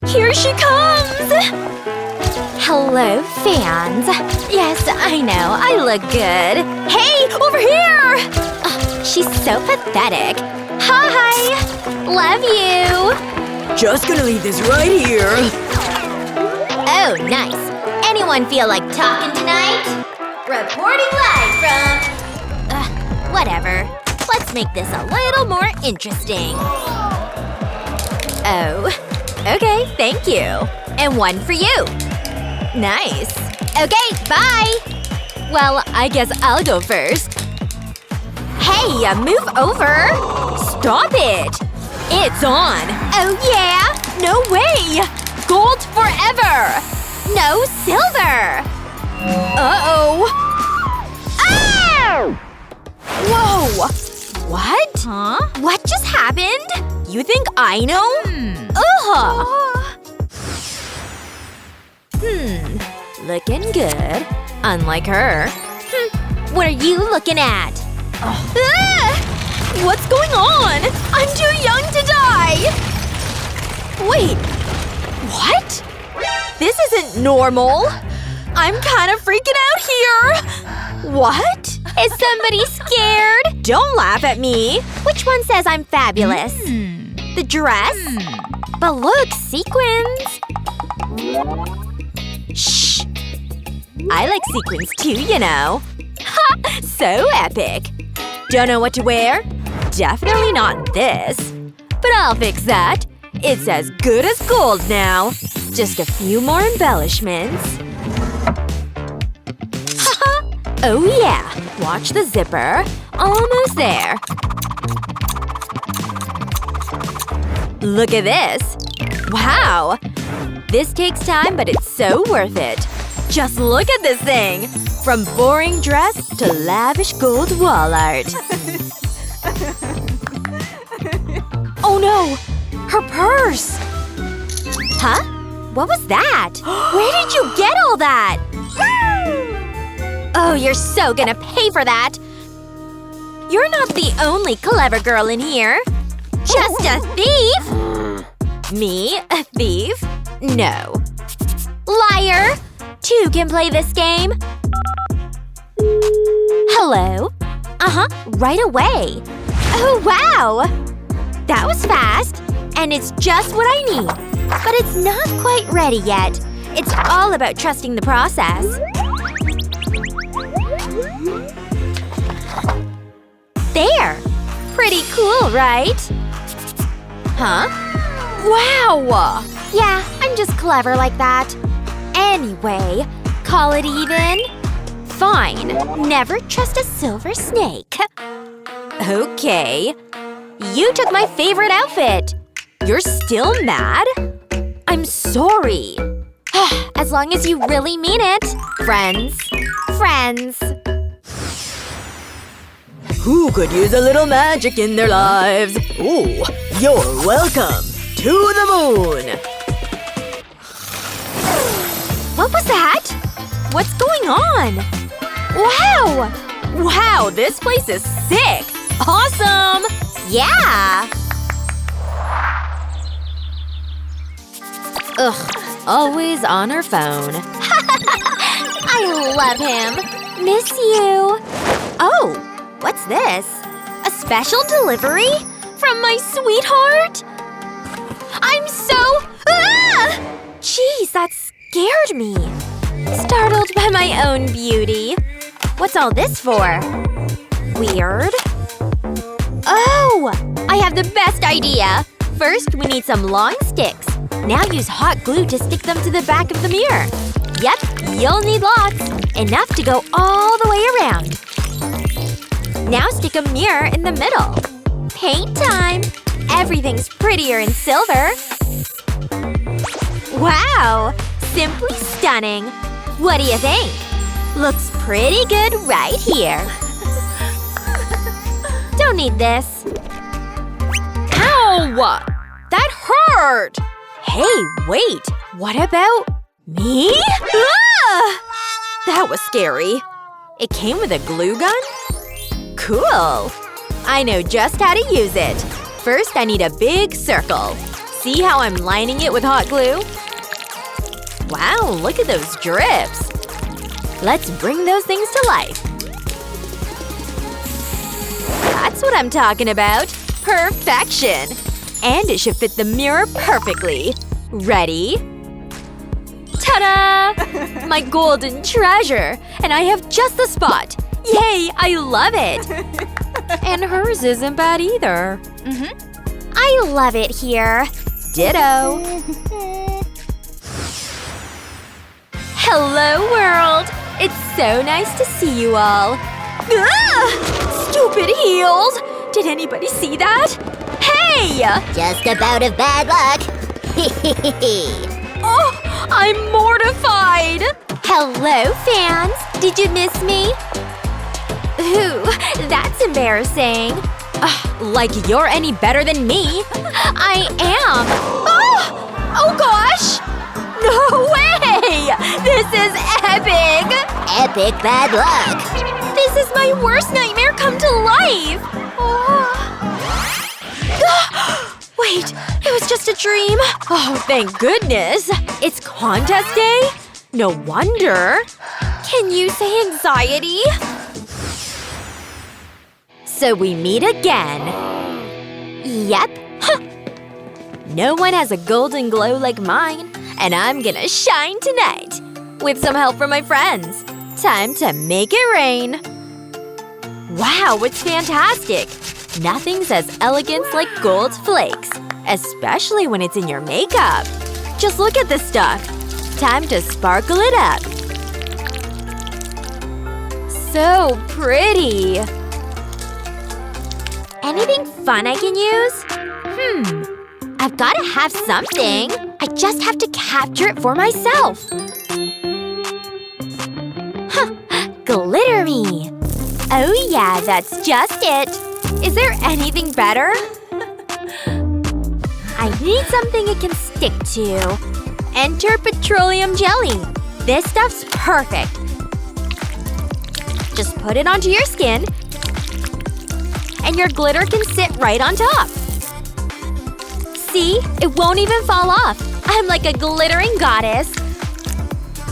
Here she comes! Hello, fans. Yes, I know, I look good. Hey, over here! She's so pathetic. Hi! Love you! Just gonna leave this right here. Oh, nice. Anyone feel like talking tonight? Reporting live from… whatever. Let's make this a little more interesting. Oh. Okay, thank you. And one for you. Nice. Okay, bye! Well, I guess I'll go first. Hey, move over! Stop it! It's on! Oh yeah! No way! Gold forever! No silver! Uh-oh! Ow! Whoa! What? Huh? What just happened? You think I know? Ugh! Looking good. Unlike her. What are you looking at? What's going on? I'm too young to die! Wait. What? This isn't normal. I'm kind of freaking out here. What? Is somebody scared? Don't laugh at me. Which one says I'm fabulous? The dress? But look, sequins. Shh. I like sequins too, you know. Ha! So epic. Don't know what to wear? Definitely not this. But I'll fix that. It's as good as gold now. Just a few more embellishments. Haha! Oh yeah. Watch the zipper. Almost there. Look at this. Wow. This takes time, but it's so worth it. Just look at this thing! From boring dress to lavish gold wall art. Oh no! Her purse! Huh? What was that? Where did you get all that? Oh, you're so gonna pay for that! You're not the only clever girl in here. Just a thief? Me? A thief? No. Liar! Two can play this game. Hello? Uh-huh, right away. Oh, wow! That was fast. And it's just what I need. But it's not quite ready yet. It's all about trusting the process. There! Pretty cool, right? Huh? Wow! Yeah, I'm just clever like that. Anyway, call it even? Fine. Never trust a silver snake. Okay. You took my favorite outfit. You're still mad? I'm sorry. As long as you really mean it. Friends. Friends. Who could use a little magic in their lives? Ooh, you're welcome to the moon! What was that? What's going on? Wow! Wow, this place is sick! Awesome! Yeah! Ugh, always on her phone. I love him! Miss you! Oh, what's this? A special delivery? From my sweetheart? I'm so… Ah! Jeez, that scared me. Startled by my own beauty. What's all this for? Weird. Oh! I have the best idea! First, we need some long sticks. Now use hot glue to stick them to the back of the mirror. Yep, you'll need lots. Enough to go all the way around. Now stick a mirror in the middle. Paint time! Everything's prettier in silver. Wow! Simply stunning. What do you think? Looks pretty good right here. Don't need this. Ow! That hurt! Hey, wait. What about… me? Ah! That was scary. It came with a glue gun? Cool. I know just how to use it. First, I need a big circle. See how I'm lining it with hot glue? Wow, look at those drips! Let's bring those things to life. That's what I'm talking about! Perfection! And it should fit the mirror perfectly. Ready? Ta-da! My golden treasure! And I have just the spot! Yay! I love it! And hers isn't bad either. I love it here. Ditto. Hello, world! It's so nice to see you all. Ah! Stupid heels! Did anybody see that? Hey! Just a bout of bad luck. Oh! I'm mortified! Hello, fans! Did you miss me? Ooh, that's embarrassing. Like you're any better than me. I am. Oh gosh! No way! This is epic! Epic bad luck. This is my worst nightmare come to life! Wait, it was just a dream. Oh, thank goodness. It's contest day? No wonder. Can you say anxiety? So we meet again. Yep. Huh. No one has a golden glow like mine, and I'm gonna shine tonight. With some help from my friends. Time to make it rain. Wow, it's fantastic. Nothing says elegance like gold flakes. Especially when it's in your makeup. Just look at this stuff. Time to sparkle it up. So pretty. Anything fun I can use? I've gotta have something. I just have to capture it for myself. Huh. Glitter me. Oh yeah, that's just it. Is there anything better? I need something it can stick to. Enter petroleum jelly. This stuff's perfect. Just put it onto your skin, and your glitter can sit right on top. See? It won't even fall off. I'm like a glittering goddess.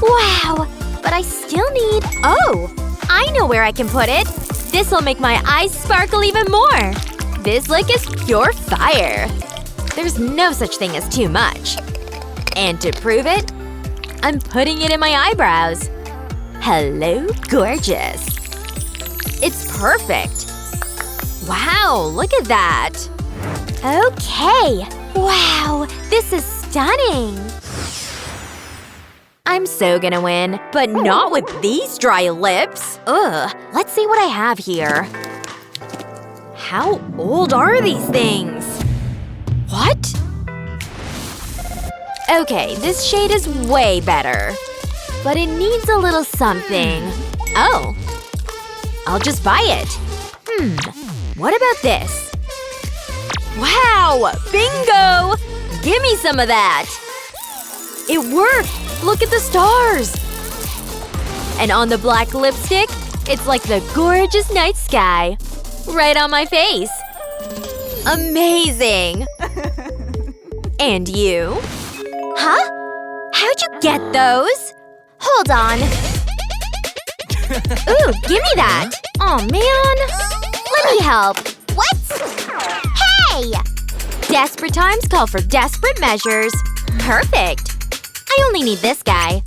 Wow! But I still need… Oh! I know where I can put it. This'll make my eyes sparkle even more. This look is pure fire. There's no such thing as too much. And to prove it, I'm putting it in my eyebrows. Hello, gorgeous. It's perfect. Wow, look at that. Okay. Wow, this is stunning. I'm so gonna win, but not with these dry lips. Ugh. Let's see what I have here. How old are these things? What? Okay, this shade is way better. But it needs a little something. Oh. I'll just buy it. What about this? Wow! Bingo! Gimme some of that! It worked! Look at the stars! And on the black lipstick, it's like the gorgeous night sky. Right on my face. Amazing! And you? Huh? How'd you get those? Hold on. Ooh, gimme that! Aw, man. Let me help. What? Hey! Desperate times call for desperate measures. Perfect. I only need this guy.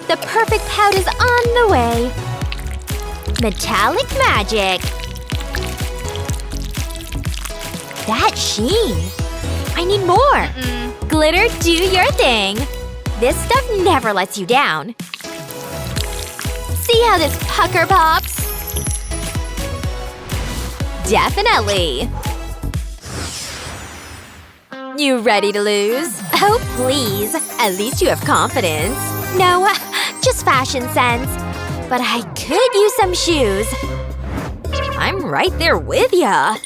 The perfect pout is on the way. Metallic magic. That sheen. I need more. Glitter, do your thing. This stuff never lets you down. See how this pucker pops? Definitely. You ready to lose? Oh, please. At least you have confidence. No, just fashion sense. But I could use some shoes. I'm right there with ya.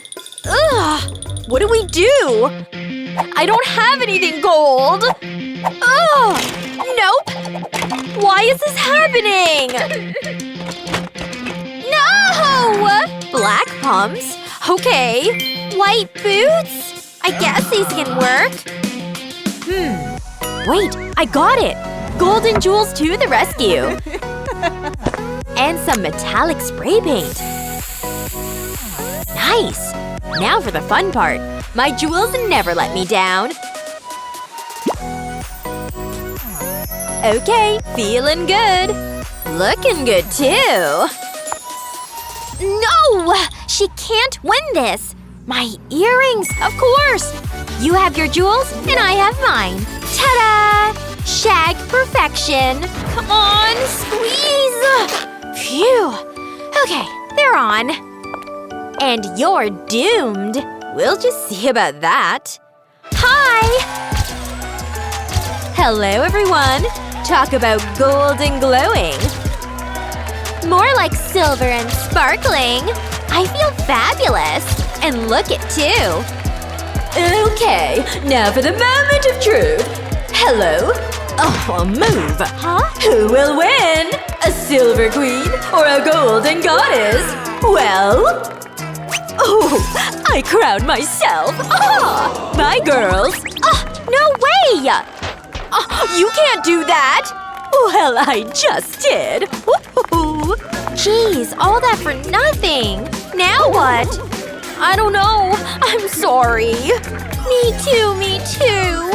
Ugh! What do we do? I don't have anything gold! Ugh! Nope! Why is this happening? No! Black pumps? Okay. White boots? I guess these can work. Wait, I got it! Golden jewels to the rescue! And some metallic spray paint. Nice! Now for the fun part. My jewels never let me down. Okay, feeling good. Looking good too. No! She can't win this! My earrings, of course! You have your jewels, and I have mine. Ta-da! Shag perfection! Come on, squeeze! Phew! Okay, they're on. And you're doomed. We'll just see about that. Hi! Hello, everyone. Talk about gold and glowing. More like silver and sparkling. I feel fabulous. And look it, too. Okay, now for the moment of truth. Hello? Oh, move. Huh? Who will win? A silver queen or a golden goddess? Well… Oh, I crown myself. Ah! Bye, girls. No way! You can't do that! Well, I just did. Woo-hoo-hoo. Jeez, all that for nothing. Now what? I don't know. I'm sorry. Me too, me too.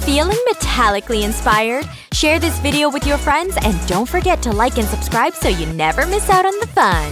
Feeling metallically inspired? Share this video with your friends and don't forget to like and subscribe so you never miss out on the fun.